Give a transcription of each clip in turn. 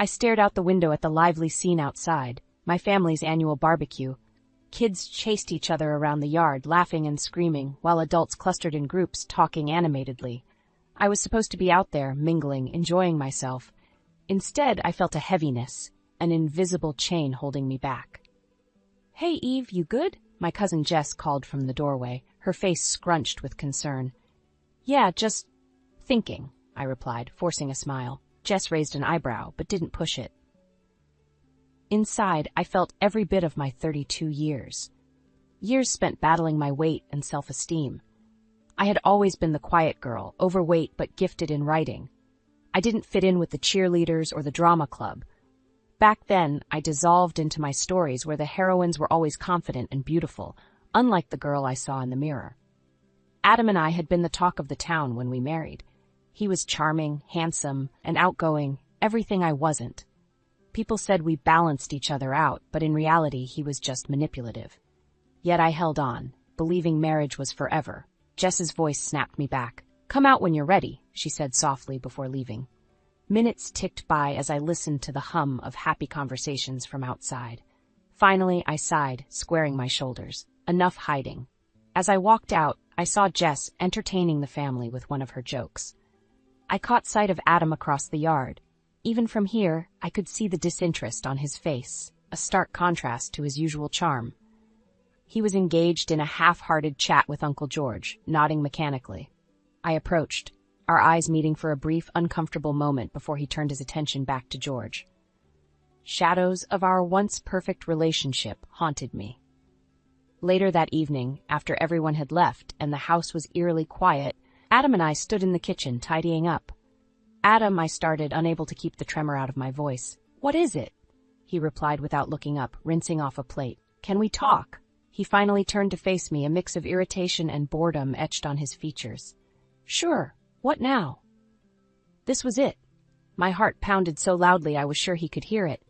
I stared out the window at the lively scene outside, my family's annual barbecue. Kids chased each other around the yard, laughing and screaming, while adults clustered in groups, talking animatedly. I was supposed to be out there, mingling, enjoying myself. Instead, I felt a heaviness, an invisible chain holding me back. "Hey, Eve, you good?" My cousin Jess called from the doorway, her face scrunched with concern. "Yeah, just thinking," I replied, forcing a smile. Jess raised an eyebrow, but didn't push it. Inside, I felt every bit of my 32 years. Years spent battling my weight and self-esteem. I had always been the quiet girl, overweight but gifted in writing. I didn't fit in with the cheerleaders or the drama club. Back then, I dissolved into my stories where the heroines were always confident and beautiful, unlike the girl I saw in the mirror. Adam and I had been the talk of the town when we married. He was charming, handsome, and outgoing, everything I wasn't. People said we balanced each other out, but in reality he was just manipulative. Yet I held on, believing marriage was forever. Jess's voice snapped me back. "Come out when you're ready," she said softly before leaving. Minutes ticked by as I listened to the hum of happy conversations from outside. Finally, I sighed, squaring my shoulders. Enough hiding. As I walked out, I saw Jess entertaining the family with one of her jokes. I caught sight of Adam across the yard. Even from here, I could see the disinterest on his face, a stark contrast to his usual charm. He was engaged in a half-hearted chat with Uncle George, nodding mechanically. I approached, our eyes meeting for a brief, uncomfortable moment before he turned his attention back to George. Shadows of our once-perfect relationship haunted me. Later that evening, after everyone had left and the house was eerily quiet, Adam and I stood in the kitchen tidying up. "Adam," I started, unable to keep the tremor out of my voice. "What is it?" He replied without looking up, rinsing off a plate. "Can we talk?" He finally turned to face me, a mix of irritation and boredom etched on his features. "Sure. What now?" This was it. My heart pounded so loudly I was sure he could hear it.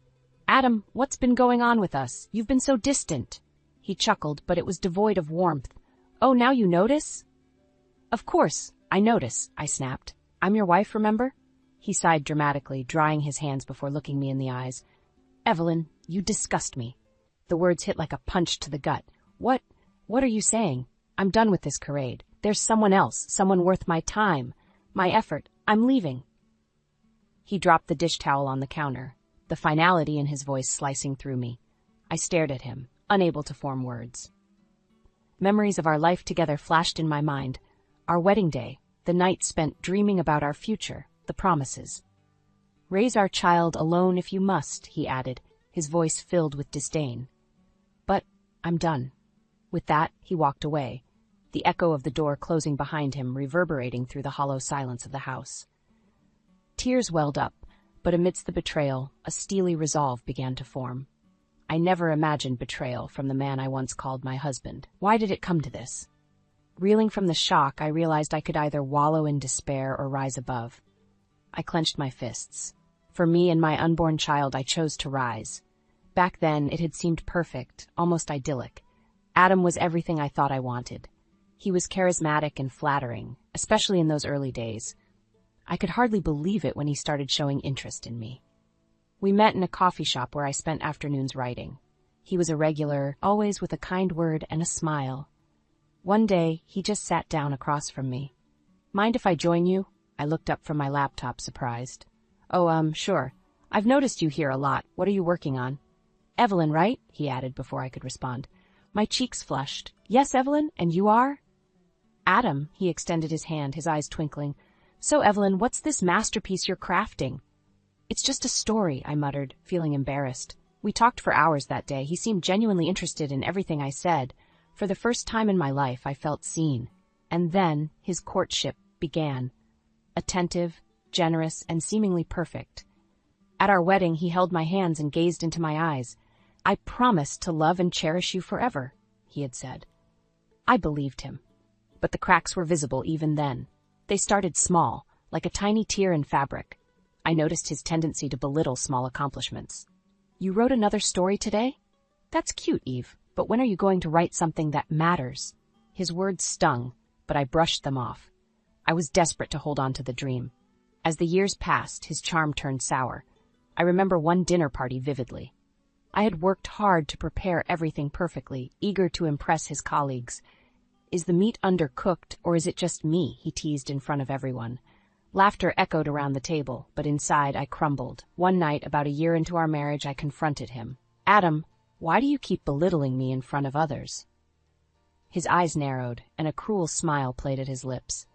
"Adam, what's been going on with us? You've been so distant." He chuckled, but it was devoid of warmth. "Oh, now you notice?" "Of course, I notice," I snapped. "I'm your wife, remember?" He sighed dramatically, drying his hands before looking me in the eyes. "Evelyn, you disgust me." The words hit like a punch to the gut. What are you saying? I'm done with this charade. There's someone else, someone worth my time, my effort. I'm leaving." He dropped the dish towel on the counter, the finality in his voice slicing through me. I stared at him, unable to form words. Memories of our life together flashed in my mind. Our wedding day, the night spent dreaming about our future, the promises. "Raise our child alone if you must," he added, his voice filled with disdain. "But I'm done." With that, he walked away, the echo of the door closing behind him reverberating through the hollow silence of the house. Tears welled up, but amidst the betrayal, a steely resolve began to form. I never imagined betrayal from the man I once called my husband. Why did it come to this? Reeling from the shock, I realized I could either wallow in despair or rise above. I clenched my fists. For me and my unborn child, I chose to rise. Back then, it had seemed perfect, almost idyllic. Adam was everything I thought I wanted. He was charismatic and flattering, especially in those early days. I could hardly believe it when he started showing interest in me. We met in a coffee shop where I spent afternoons writing. He was a regular, always with a kind word and a smile. One day, he just sat down across from me. "Mind if I join you?" I looked up from my laptop, surprised. "Oh, sure. I've noticed you here a lot. What are you working on?" "Evelyn, right?" he added before I could respond. My cheeks flushed. "Yes, Evelyn, and you are?" "Adam," he extended his hand, his eyes twinkling. "So, Evelyn, what's this masterpiece you're crafting?" "It's just a story," I muttered, feeling embarrassed. We talked for hours that day. He seemed genuinely interested in everything I said. For the first time in my life, I felt seen. And then his courtship began. Attentive, generous, and seemingly perfect. At our wedding, he held my hands and gazed into my eyes. "I promise to love and cherish you forever," he had said. I believed him. But the cracks were visible even then. They started small, like a tiny tear in fabric. I noticed his tendency to belittle small accomplishments. "You wrote another story today? That's cute, Eve, but when are you going to write something that matters?" His words stung, but I brushed them off. I was desperate to hold on to the dream. As the years passed, his charm turned sour. I remember one dinner party vividly. I had worked hard to prepare everything perfectly, eager to impress his colleagues. "Is the meat undercooked, or is it just me?" he teased in front of everyone. Laughter echoed around the table, but inside I crumbled. One night, about a year into our marriage, I confronted him. "Adam, why do you keep belittling me in front of others?" His eyes narrowed, and a cruel smile played at his lips.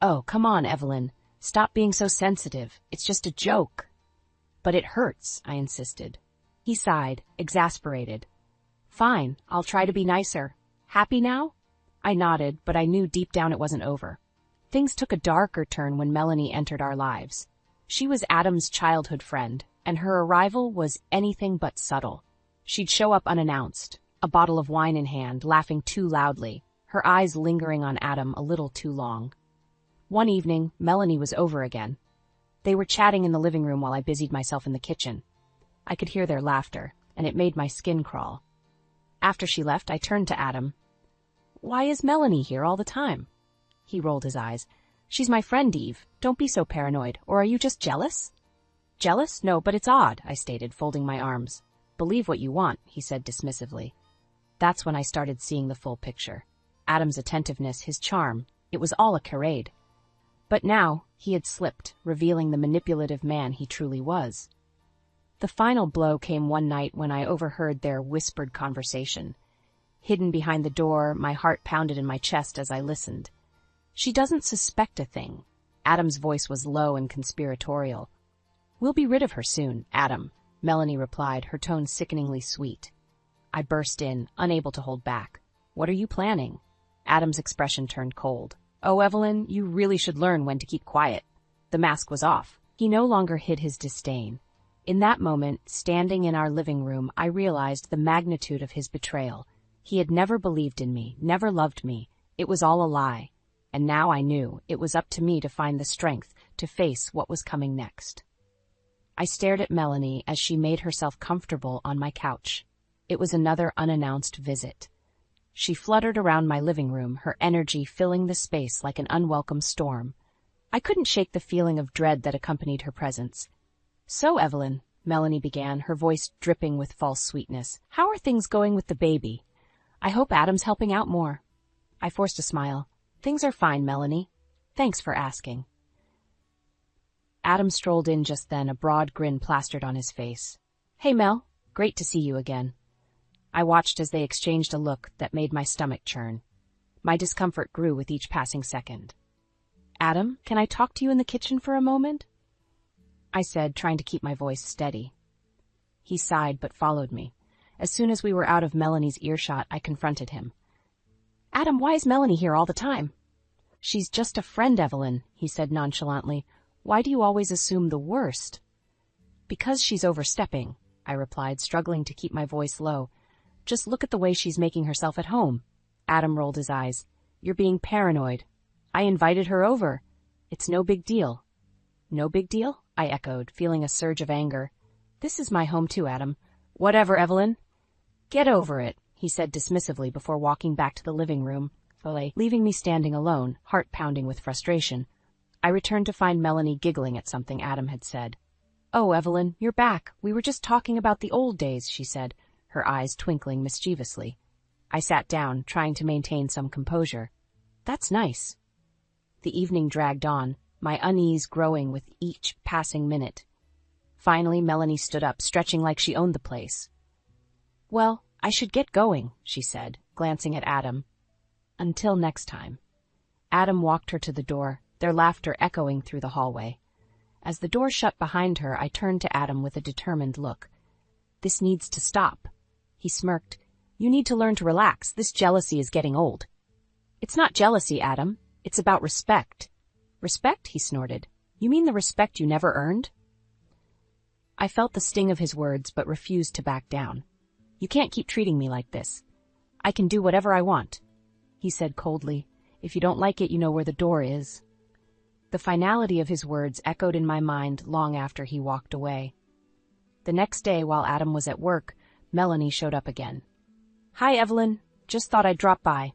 "Oh, come on, Evelyn. Stop being so sensitive. It's just a joke." "But it hurts," I insisted. He sighed, exasperated. "Fine, I'll try to be nicer. Happy now?" I nodded, but I knew deep down it wasn't over. Things took a darker turn when Melanie entered our lives. She was Adam's childhood friend, and her arrival was anything but subtle. She'd show up unannounced, a bottle of wine in hand, laughing too loudly, her eyes lingering on Adam a little too long. One evening, Melanie was over again. They were chatting in the living room while I busied myself in the kitchen. I could hear their laughter, and it made my skin crawl. After she left, I turned to Adam. "Why is Melanie here all the time?" He rolled his eyes. "She's my friend, Eve. Don't be so paranoid. Or are you just jealous?" "Jealous? No, but it's odd," I stated, folding my arms. "Believe what you want," he said dismissively. That's when I started seeing the full picture. Adam's attentiveness, his charm, it was all a charade. But now, he had slipped, revealing the manipulative man he truly was. The final blow came one night when I overheard their whispered conversation. Hidden behind the door, my heart pounded in my chest as I listened. "She doesn't suspect a thing." Adam's voice was low and conspiratorial. "We'll be rid of her soon, Adam," Melanie replied, her tone sickeningly sweet. I burst in, unable to hold back. "What are you planning?" Adam's expression turned cold. "Oh, Evelyn, you really should learn when to keep quiet." The mask was off. He no longer hid his disdain. In that moment, standing in our living room, I realized the magnitude of his betrayal. He had never believed in me, never loved me. It was all a lie. And now I knew it was up to me to find the strength to face what was coming next. I stared at Melanie as she made herself comfortable on my couch. It was another unannounced visit. She fluttered around my living room, her energy filling the space like an unwelcome storm. I couldn't shake the feeling of dread that accompanied her presence. "So, Evelyn," Melanie began, her voice dripping with false sweetness, "how are things going with the baby? I hope Adam's helping out more." I forced a smile. "Things are fine, Melanie. Thanks for asking." Adam strolled in just then, a broad grin plastered on his face. "Hey, Mel. Great to see you again." I watched as they exchanged a look that made my stomach churn. My discomfort grew with each passing second. "Adam, can I talk to you in the kitchen for a moment?" I said, trying to keep my voice steady. He sighed but followed me. As soon as we were out of Melanie's earshot, I confronted him. "Adam, why is Melanie here all the time?" "She's just a friend, Evelyn," he said nonchalantly. "Why do you always assume the worst?" "Because she's overstepping," I replied, struggling to keep my voice low. "Just look at the way she's making herself at home." Adam rolled his eyes. "You're being paranoid. I invited her over. It's no big deal." "No big deal?" I echoed, feeling a surge of anger. "This is my home too, Adam." "Whatever, Evelyn." "Get over it," he said dismissively before walking back to the living room, leaving me standing alone, heart pounding with frustration. I returned to find Melanie giggling at something Adam had said. "Oh, Evelyn, you're back. We were just talking about the old days," she said, her eyes twinkling mischievously. I sat down, trying to maintain some composure. "That's nice." The evening dragged on, my unease growing with each passing minute. Finally, Melanie stood up, stretching like she owned the place. "Well, I should get going," she said, glancing at Adam. "Until next time." Adam walked her to the door, their laughter echoing through the hallway. As the door shut behind her, I turned to Adam with a determined look. "This needs to stop." He smirked. "You need to learn to relax. This jealousy is getting old." "It's not jealousy, Adam. It's about respect." "Respect?" he snorted. "You mean the respect you never earned?" I felt the sting of his words, but refused to back down. "You can't keep treating me like this. I can do whatever I want." He said coldly, "If you don't like it, you know where the door is." The finality of his words echoed in my mind long after he walked away. The next day, while Adam was at work, Melanie showed up again. "Hi, Evelyn. Just thought I'd drop by."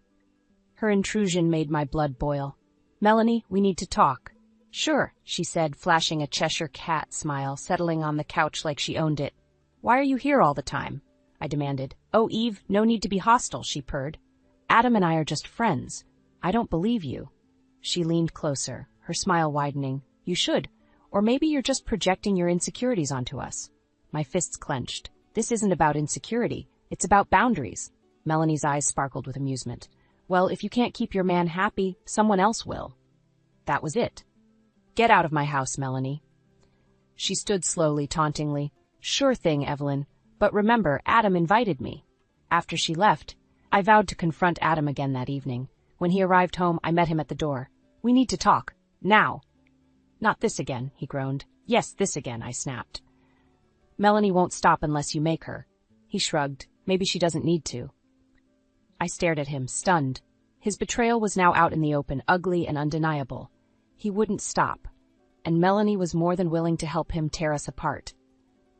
Her intrusion made my blood boil. "Melanie, we need to talk." Sure, she said, flashing a Cheshire cat smile, settling on the couch like she owned it. Why are you here all the time? I demanded. Oh, Eve, no need to be hostile, she purred. Adam and I are just friends. I don't believe you. She leaned closer, her smile widening. You should. Or maybe you're just projecting your insecurities onto us. My fists clenched. This isn't about insecurity. It's about boundaries. Melanie's eyes sparkled with amusement. Well, if you can't keep your man happy, someone else will. That was it. Get out of my house, Melanie. She stood slowly, tauntingly. Sure thing, Evelyn. But remember, Adam invited me. After she left, I vowed to confront Adam again that evening. When he arrived home, I met him at the door. We need to talk. Now. Not this again, he groaned. Yes, this again, I snapped. Melanie won't stop unless you make her. He shrugged. Maybe she doesn't need to. I stared at him, stunned. His betrayal was now out in the open, ugly and undeniable. He wouldn't stop, and Melanie was more than willing to help him tear us apart.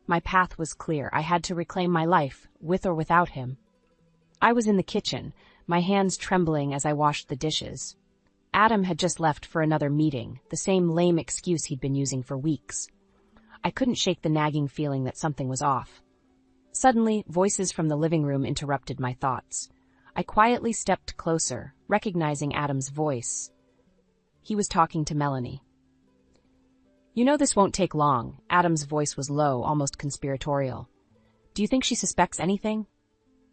My path was clear. I had to reclaim my life, with or without him. I was in the kitchen, my hands trembling as I washed the dishes. Adam had just left for another meeting, the same lame excuse he'd been using for weeks. I couldn't shake the nagging feeling that something was off. Suddenly, voices from the living room interrupted my thoughts. I quietly stepped closer, recognizing Adam's voice. He was talking to Melanie. You know this won't take long. Adam's voice was low, almost conspiratorial. Do you think she suspects anything?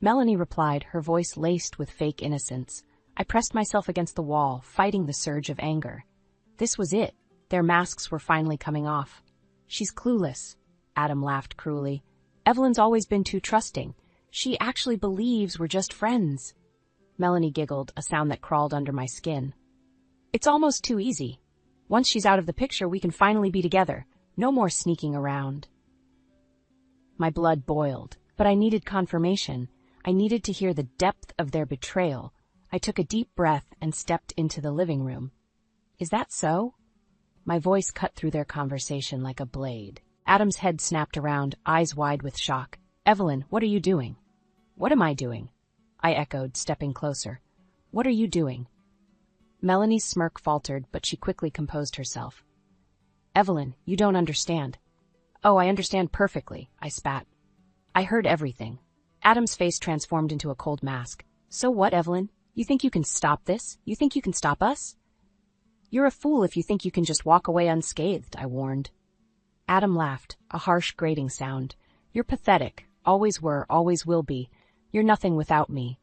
Melanie replied, her voice laced with fake innocence. I pressed myself against the wall, fighting the surge of anger. This was it. Their masks were finally coming off. She's clueless. Adam laughed cruelly. Evelyn's always been too trusting. She actually believes we're just friends. Melanie giggled, a sound that crawled under my skin. It's almost too easy. Once she's out of the picture, we can finally be together. No more sneaking around. My blood boiled, but I needed confirmation. I needed to hear the depth of their betrayal. I took a deep breath and stepped into the living room. Is that so? My voice cut through their conversation like a blade. Adam's head snapped around, eyes wide with shock. Evelyn, what are you doing? What am I doing? I echoed, stepping closer. What are you doing? Melanie's smirk faltered, but she quickly composed herself. Evelyn, you don't understand. Oh, I understand perfectly, I spat. I heard everything. Adam's face transformed into a cold mask. So what, Evelyn? You think you can stop this? You think you can stop us? You're a fool if you think you can just walk away unscathed, I warned. Adam laughed, a harsh, grating sound. You're pathetic. Always were, always will be. You're nothing without me.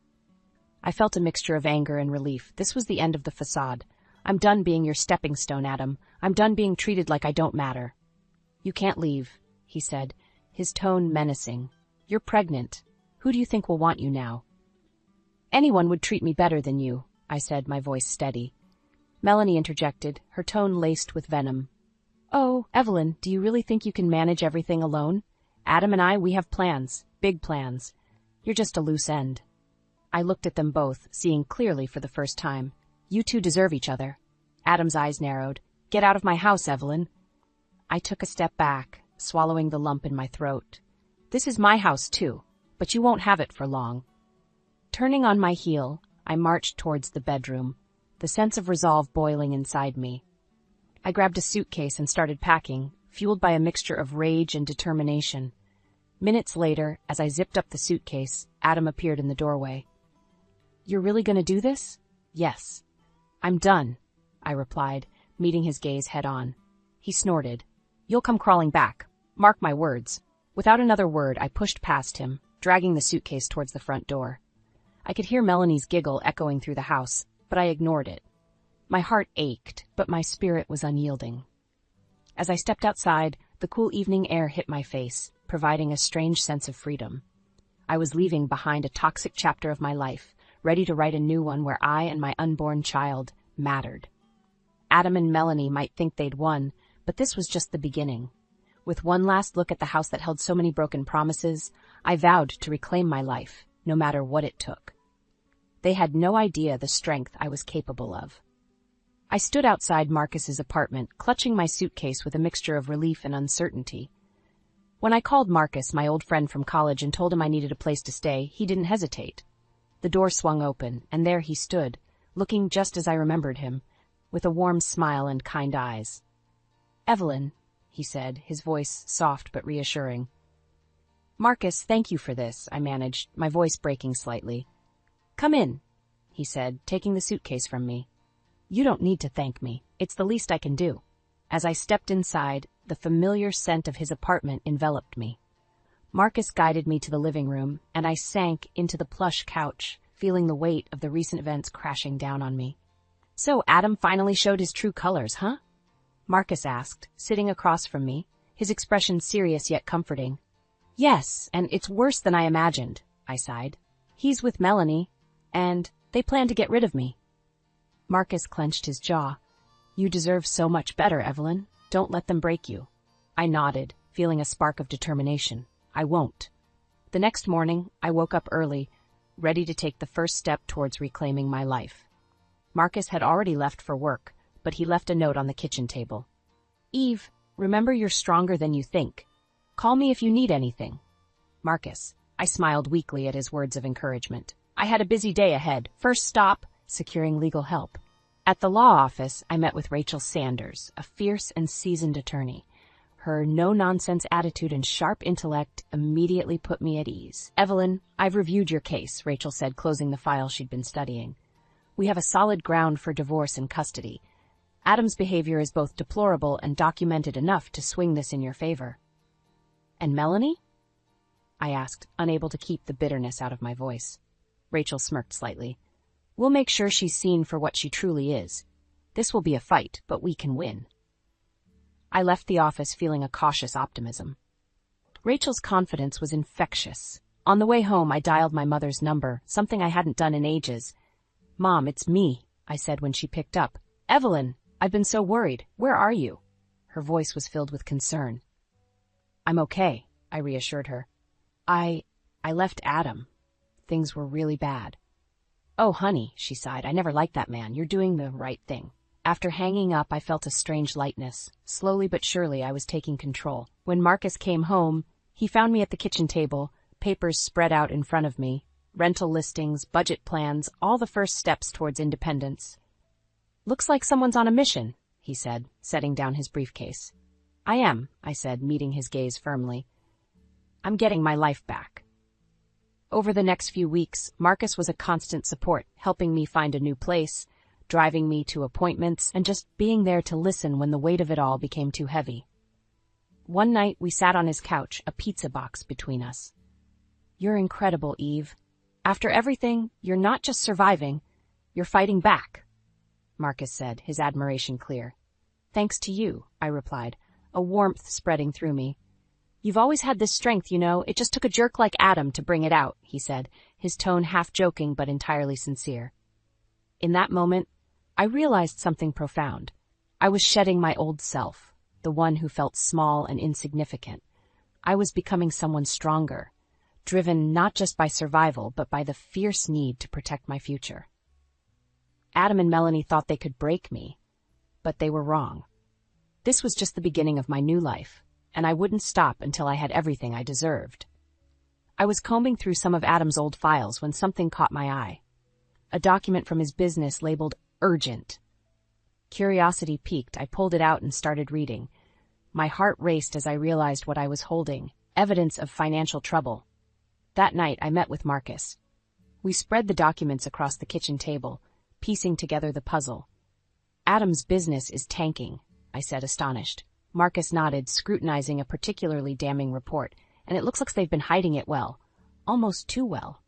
I felt a mixture of anger and relief. This was the end of the facade. I'm done being your stepping stone, Adam. I'm done being treated like I don't matter. You can't leave, he said, his tone menacing. You're pregnant. Who do you think will want you now? Anyone would treat me better than you, I said, my voice steady. Melanie interjected, her tone laced with venom. Oh, Evelyn, do you really think you can manage everything alone? Adam and I, we have plans, big plans. You're just a loose end. I looked at them both, seeing clearly for the first time. You two deserve each other. Adam's eyes narrowed. Get out of my house, Evelyn. I took a step back, swallowing the lump in my throat. This is my house, too, but you won't have it for long. Turning on my heel, I marched towards the bedroom, the sense of resolve boiling inside me. I grabbed a suitcase and started packing, fueled by a mixture of rage and determination. Minutes later, as I zipped up the suitcase, Adam appeared in the doorway. You're really going to do this? Yes. I'm done, I replied, meeting his gaze head-on. He snorted. You'll come crawling back. Mark my words. Without another word, I pushed past him, dragging the suitcase towards the front door. I could hear Melanie's giggle echoing through the house, but I ignored it. My heart ached, but my spirit was unyielding. As I stepped outside, the cool evening air hit my face, providing a strange sense of freedom. I was leaving behind a toxic chapter of my life, ready to write a new one where I and my unborn child mattered. Adam and Melanie might think they'd won, but this was just the beginning. With one last look at the house that held so many broken promises, I vowed to reclaim my life, no matter what it took. They had no idea the strength I was capable of. I stood outside Marcus's apartment, clutching my suitcase with a mixture of relief and uncertainty. When I called Marcus, my old friend from college, and told him I needed a place to stay, he didn't hesitate. The door swung open, and there he stood, looking just as I remembered him, with a warm smile and kind eyes. Evelyn, he said, his voice soft but reassuring. Marcus, thank you for this, I managed, my voice breaking slightly. Come in, he said, taking the suitcase from me. You don't need to thank me. It's the least I can do. As I stepped inside, the familiar scent of his apartment enveloped me. Marcus guided me to the living room, and I sank into the plush couch, feeling the weight of the recent events crashing down on me. So Adam finally showed his true colors, huh? Marcus asked, sitting across from me, his expression serious yet comforting. Yes, and it's worse than I imagined, I sighed. He's with Melanie, and they plan to get rid of me. Marcus clenched his jaw. You deserve so much better, Evelyn. Don't let them break you. I nodded, feeling a spark of determination. I won't. The next morning, I woke up early, ready to take the first step towards reclaiming my life. Marcus had already left for work, but he left a note on the kitchen table. Eve, remember you're stronger than you think. Call me if you need anything. Marcus. I smiled weakly at his words of encouragement. I had a busy day ahead. First stop, securing legal help. At the law office, I met with Rachel Sanders, a fierce and seasoned attorney. Her no-nonsense attitude and sharp intellect immediately put me at ease. Evelyn, I've reviewed your case, Rachel said, closing the file she'd been studying. We have a solid ground for divorce and custody. Adam's behavior is both deplorable and documented enough to swing this in your favor. And Melanie? I asked, unable to keep the bitterness out of my voice. Rachel smirked slightly. We'll make sure she's seen for what she truly is. This will be a fight, but we can win. I left the office feeling a cautious optimism. Rachel's confidence was infectious. On the way home, I dialed my mother's number, something I hadn't done in ages. Mom, it's me, I said when she picked up. Evelyn, I've been so worried. Where are you? Her voice was filled with concern. I'm okay, I reassured her. I left Adam. Things were really bad. Oh, honey, she sighed, I never liked that man. You're doing the right thing. After hanging up, I felt a strange lightness. Slowly but surely, I was taking control. When Marcus came home, he found me at the kitchen table, papers spread out in front of me, rental listings, budget plans, all the first steps towards independence. Looks like someone's on a mission, he said, setting down his briefcase. I am, I said, meeting his gaze firmly. I'm getting my life back. Over the next few weeks, Marcus was a constant support, helping me find a new place, driving me to appointments, and just being there to listen when the weight of it all became too heavy. One night, we sat on his couch, a pizza box between us. You're incredible, Eve. After everything, you're not just surviving, you're fighting back, Marcus said, his admiration clear. Thanks to you, I replied, a warmth spreading through me. You've always had this strength, you know. It just took a jerk like Adam to bring it out, he said, his tone half joking but entirely sincere. In that moment, I realized something profound. I was shedding my old self, the one who felt small and insignificant. I was becoming someone stronger, driven not just by survival, but by the fierce need to protect my future. Adam and Melanie thought they could break me, but they were wrong. This was just the beginning of my new life, and I wouldn't stop until I had everything I deserved. I was combing through some of Adam's old files when something caught my eye. A document from his business labeled urgent. Curiosity piqued, I pulled it out and started reading. My heart raced as I realized what I was holding, evidence of financial trouble. That night, I met with Marcus. We spread the documents across the kitchen table, piecing together the puzzle. Adam's business is tanking, I said, astonished. Marcus nodded, scrutinizing a particularly damning report, and it looks like they've been hiding it well. Almost too well.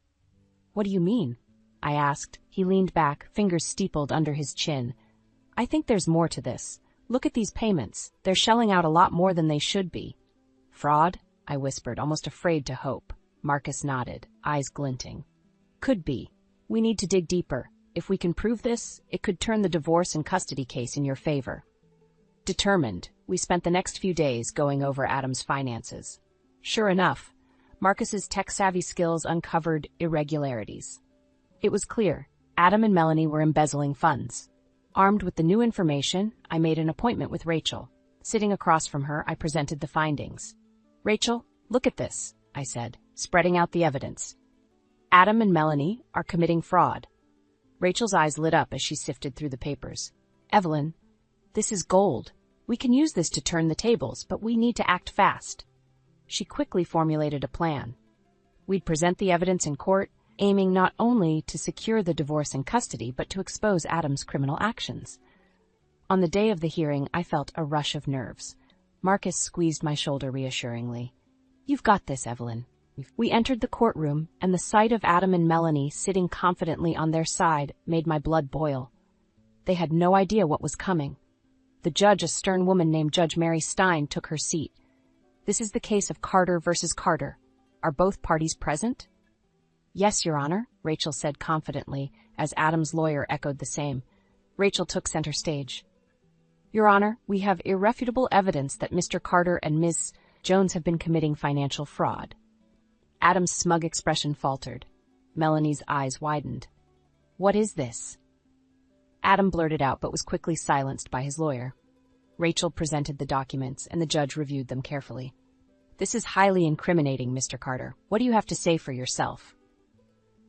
What do you mean? I asked. He leaned back, fingers steepled under his chin. I think there's more to this. Look at these payments. They're shelling out a lot more than they should be. Fraud? I whispered, almost afraid to hope. Marcus nodded, eyes glinting. Could be. We need to dig deeper. If we can prove this, it could turn the divorce and custody case in your favor. Determined, we spent the next few days going over Adam's finances. Sure enough, Marcus's tech-savvy skills uncovered irregularities. It was clear, Adam and Melanie were embezzling funds. Armed with the new information, I made an appointment with Rachel. Sitting across from her, I presented the findings. Rachel, look at this, I said, spreading out the evidence. Adam and Melanie are committing fraud. Rachel's eyes lit up as she sifted through the papers. Evelyn, this is gold. We can use this to turn the tables, but we need to act fast. She quickly formulated a plan. We'd present the evidence in court, aiming not only to secure the divorce and custody, but to expose Adam's criminal actions. On the day of the hearing, I felt a rush of nerves. Marcus squeezed my shoulder reassuringly. "You've got this, Evelyn." We entered the courtroom, and the sight of Adam and Melanie sitting confidently on their side made my blood boil. They had no idea what was coming. The judge, a stern woman named Judge Mary Stein, took her seat. "This is the case of Carter versus Carter. Are both parties present?" "Yes, Your Honor," Rachel said confidently, as Adam's lawyer echoed the same. Rachel took center stage. "Your Honor, we have irrefutable evidence that Mr. Carter and Ms. Jones have been committing financial fraud." Adam's smug expression faltered. Melanie's eyes widened. "What is this?" Adam blurted out, but was quickly silenced by his lawyer. Rachel presented the documents, and the judge reviewed them carefully. "This is highly incriminating, Mr. Carter. What do you have to say for yourself?"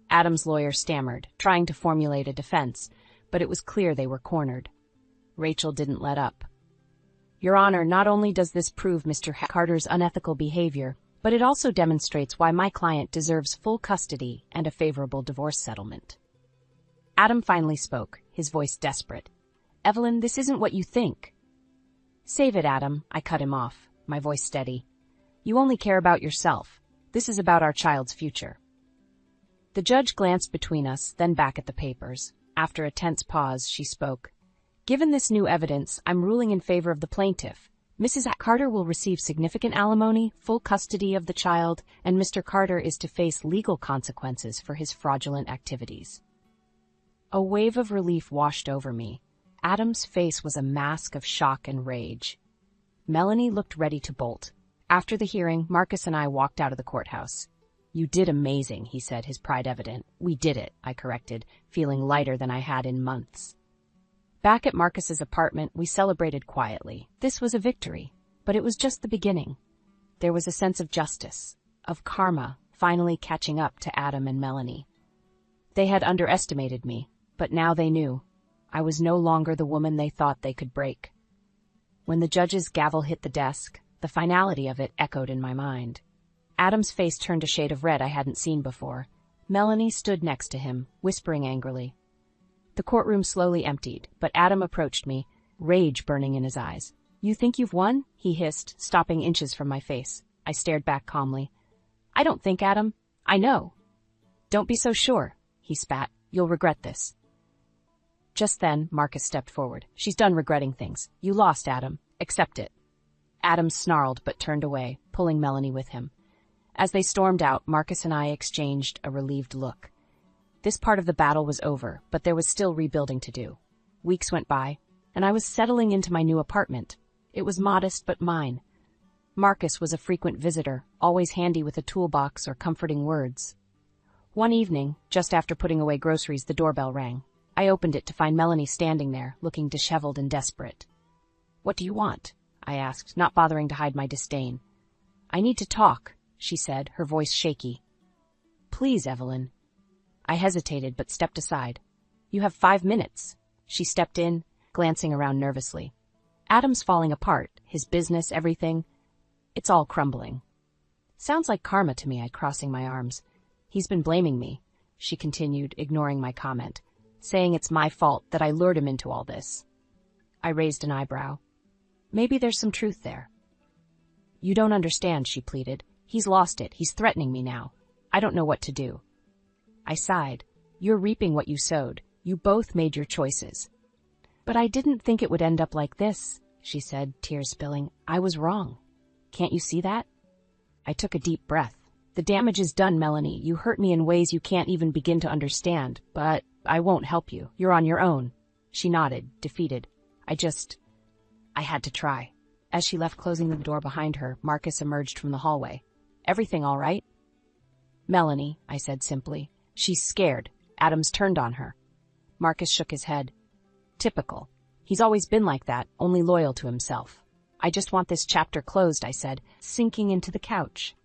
Adam's lawyer stammered, trying to formulate a defense, but it was clear they were cornered. Rachel didn't let up. "Your Honor, not only does this prove Mr. Carter's unethical behavior, but it also demonstrates why my client deserves full custody and a favorable divorce settlement." Adam finally spoke, his voice desperate. "Evelyn, this isn't what you think." "Save it, Adam," I cut him off, my voice steady. "You only care about yourself. This is about our child's future." The judge glanced between us, then back at the papers. After a tense pause, she spoke. "Given this new evidence, I'm ruling in favor of the plaintiff. Mrs. Carter will receive significant alimony, full custody of the child, and Mr. Carter is to face legal consequences for his fraudulent activities." A wave of relief washed over me. Adam's face was a mask of shock and rage. Melanie looked ready to bolt. After the hearing, Marcus and I walked out of the courthouse. "You did amazing," he said, his pride evident. "We did it," I corrected, feeling lighter than I had in months. Back at Marcus's apartment, we celebrated quietly. This was a victory, but it was just the beginning. There was a sense of justice, of karma, finally catching up to Adam and Melanie. They had underestimated me, but now they knew. I was no longer the woman they thought they could break. When the judge's gavel hit the desk, the finality of it echoed in my mind. Adam's face turned a shade of red I hadn't seen before. Melanie stood next to him, whispering angrily. The courtroom slowly emptied, but Adam approached me, rage burning in his eyes. "You think you've won?" he hissed, stopping inches from my face. I stared back calmly. "I don't think, Adam. I know." "Don't be so sure," he spat. "You'll regret this." Just then, Marcus stepped forward. "She's done regretting things. You lost, Adam. Accept it." Adam snarled but turned away, pulling Melanie with him. As they stormed out, Marcus and I exchanged a relieved look. This part of the battle was over, but there was still rebuilding to do. Weeks went by, and I was settling into my new apartment. It was modest but mine. Marcus was a frequent visitor, always handy with a toolbox or comforting words. One evening, just after putting away groceries, the doorbell rang. I opened it to find Melanie standing there, looking disheveled and desperate. "What do you want?" I asked, not bothering to hide my disdain. "I need to talk," she said, her voice shaky. "Please, Evelyn." I hesitated but stepped aside. "You have 5 minutes." She stepped in, glancing around nervously. "Adam's falling apart, his business, everything. It's all crumbling." "Sounds like karma to me," I crossing my arms. "He's been blaming me," she continued, ignoring my comment, "saying it's my fault that I lured him into all this." I raised an eyebrow. "Maybe there's some truth there." "You don't understand," she pleaded. "He's lost it. He's threatening me now. I don't know what to do." I sighed. "You're reaping what you sowed. You both made your choices." "But I didn't think it would end up like this," she said, tears spilling. "I was wrong. Can't you see that?" I took a deep breath. "The damage is done, Melanie. You hurt me in ways you can't even begin to understand, but I won't help you. You're on your own." She nodded, defeated. I had to try." As she left, closing the door behind her, Marcus emerged from the hallway. "Everything all right?" "Melanie," I said simply. "She's scared. Adam's turned on her." Marcus shook his head. "Typical. He's always been like that, only loyal to himself." "I just want this chapter closed," I said, sinking into the couch.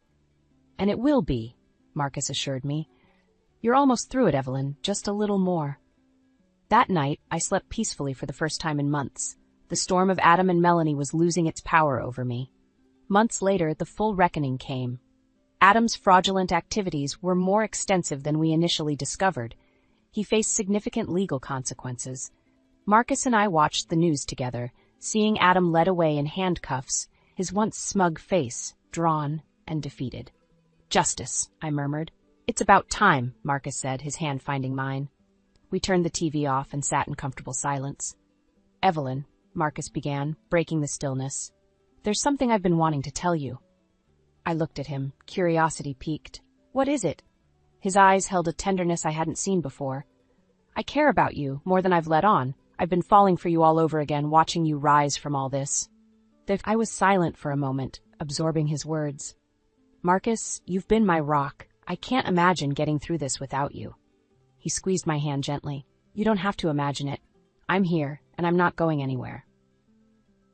"And it will be," Marcus assured me. "You're almost through it, Evelyn, just a little more." That night, I slept peacefully for the first time in months. The storm of Adam and Melanie was losing its power over me. Months later, the full reckoning came. Adam's fraudulent activities were more extensive than we initially discovered. He faced significant legal consequences. Marcus and I watched the news together, seeing Adam led away in handcuffs, his once smug face drawn and defeated. "Justice," I murmured. "It's about time," Marcus said, his hand finding mine. We turned the TV off and sat in comfortable silence. "Evelyn," Marcus began, breaking the stillness, "there's something I've been wanting to tell you." I looked at him, curiosity piqued. "What is it?" His eyes held a tenderness I hadn't seen before. "I care about you more than I've let on. I've been falling for you all over again, watching you rise from all this." I was silent for a moment, absorbing his words. "Marcus, you've been my rock. I can't imagine getting through this without you." He squeezed my hand gently. "You don't have to imagine it. I'm here, and I'm not going anywhere."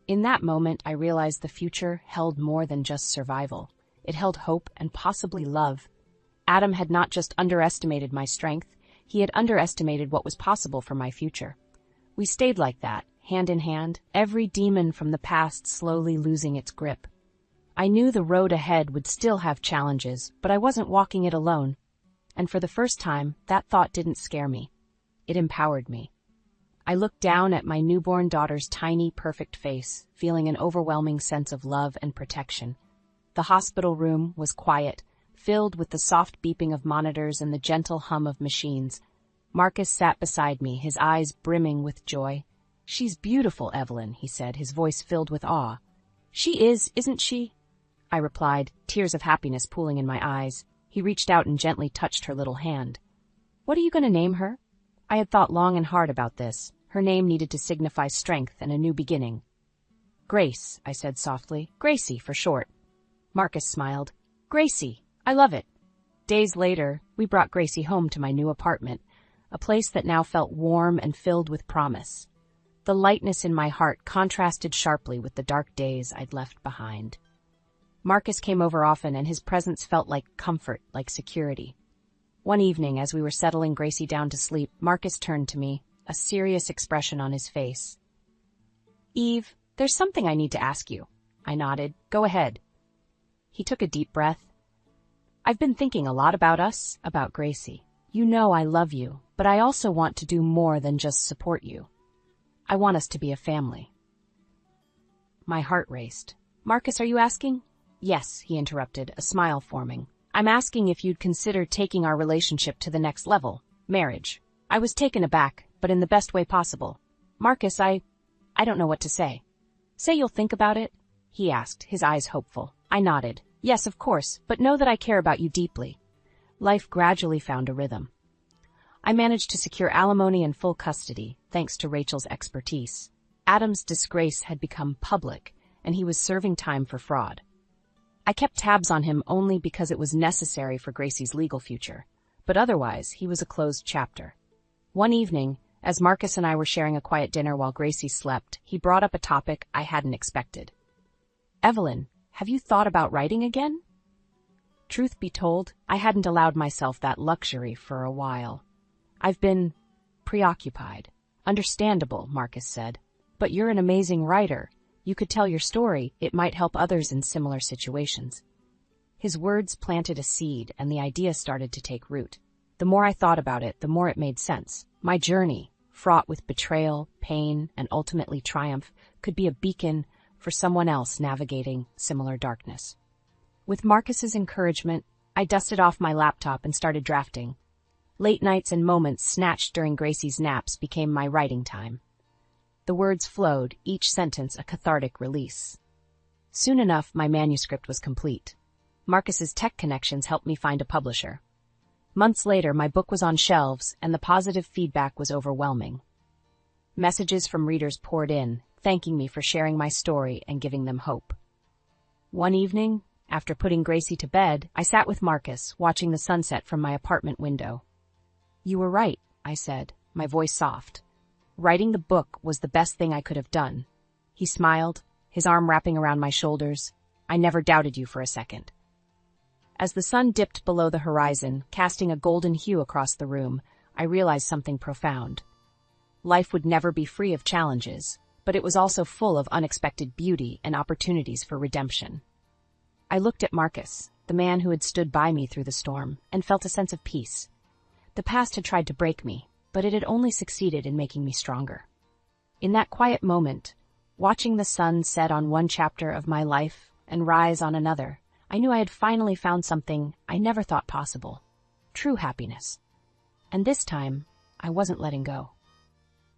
In that moment, I realized the future held more than just survival. It held hope and possibly love. Adam had not just underestimated my strength, he had underestimated what was possible for my future. We stayed like that, hand in hand, every demon from the past slowly losing its grip. I knew the road ahead would still have challenges, but I wasn't walking it alone. And for the first time, that thought didn't scare me. It empowered me. I looked down at my newborn daughter's tiny, perfect face, feeling an overwhelming sense of love and protection. The hospital room was quiet, filled with the soft beeping of monitors and the gentle hum of machines. Marcus sat beside me, his eyes brimming with joy. "She's beautiful, Evelyn," he said, his voice filled with awe. "She is, isn't she?" I replied, tears of happiness pooling in my eyes. He reached out and gently touched her little hand. "What are you going to name her?" I had thought long and hard about this. Her name needed to signify strength and a new beginning. "Grace," I said softly. "Gracie, for short." Marcus smiled. "Gracie, I love it." Days later, we brought Gracie home to my new apartment, a place that now felt warm and filled with promise. The lightness in my heart contrasted sharply with the dark days I'd left behind. Marcus came over often, and his presence felt like comfort, like security. One evening, as we were settling Gracie down to sleep, Marcus turned to me, a serious expression on his face. "Eve, there's something I need to ask you." I nodded. "Go ahead." He took a deep breath. "I've been thinking a lot about us, about Gracie. You know I love you, but I also want to do more than just support you. I want us to be a family." My heart raced. "Marcus, are you asking?" "Yes," he interrupted, a smile forming. "I'm asking if you'd consider taking our relationship to the next level, marriage." I was taken aback, but in the best way possible. "Marcus, I don't know what to say." "Say you'll think about it?" he asked, his eyes hopeful. I nodded. "Yes, of course, but know that I care about you deeply." Life gradually found a rhythm. I managed to secure alimony and full custody, thanks to Rachel's expertise. Adam's disgrace had become public, and he was serving time for fraud. I kept tabs on him only because it was necessary for Gracie's legal future, but otherwise he was a closed chapter. One evening, as Marcus and I were sharing a quiet dinner while Gracie slept, he brought up a topic I hadn't expected. "Evelyn, have you thought about writing again?" Truth be told, I hadn't allowed myself that luxury for a while. "I've been preoccupied." "Understandable," Marcus said. "But you're an amazing writer. You could tell your story. It might help others in similar situations." His words planted a seed, and the idea started to take root. The more I thought about it, the more it made sense. My journey, fraught with betrayal, pain, and ultimately triumph, could be a beacon for someone else navigating similar darkness. With Marcus's encouragement, I dusted off my laptop and started drafting. Late nights and moments snatched during Gracie's naps became my writing time. The words flowed, each sentence a cathartic release. Soon enough, my manuscript was complete. Marcus's tech connections helped me find a publisher. Months later, my book was on shelves, and the positive feedback was overwhelming. Messages from readers poured in, thanking me for sharing my story and giving them hope. One evening, after putting Gracie to bed, I sat with Marcus, watching the sunset from my apartment window. "You were right," I said, my voice soft. "Writing the book was the best thing I could have done." He smiled, his arm wrapping around my shoulders. "I never doubted you for a second." As the sun dipped below the horizon, casting a golden hue across the room, I realized something profound. Life would never be free of challenges, but it was also full of unexpected beauty and opportunities for redemption. I looked at Marcus, the man who had stood by me through the storm, and felt a sense of peace. The past had tried to break me, but it had only succeeded in making me stronger. In that quiet moment, watching the sun set on one chapter of my life and rise on another, I knew I had finally found something I never thought possible: true happiness. And this time, I wasn't letting go.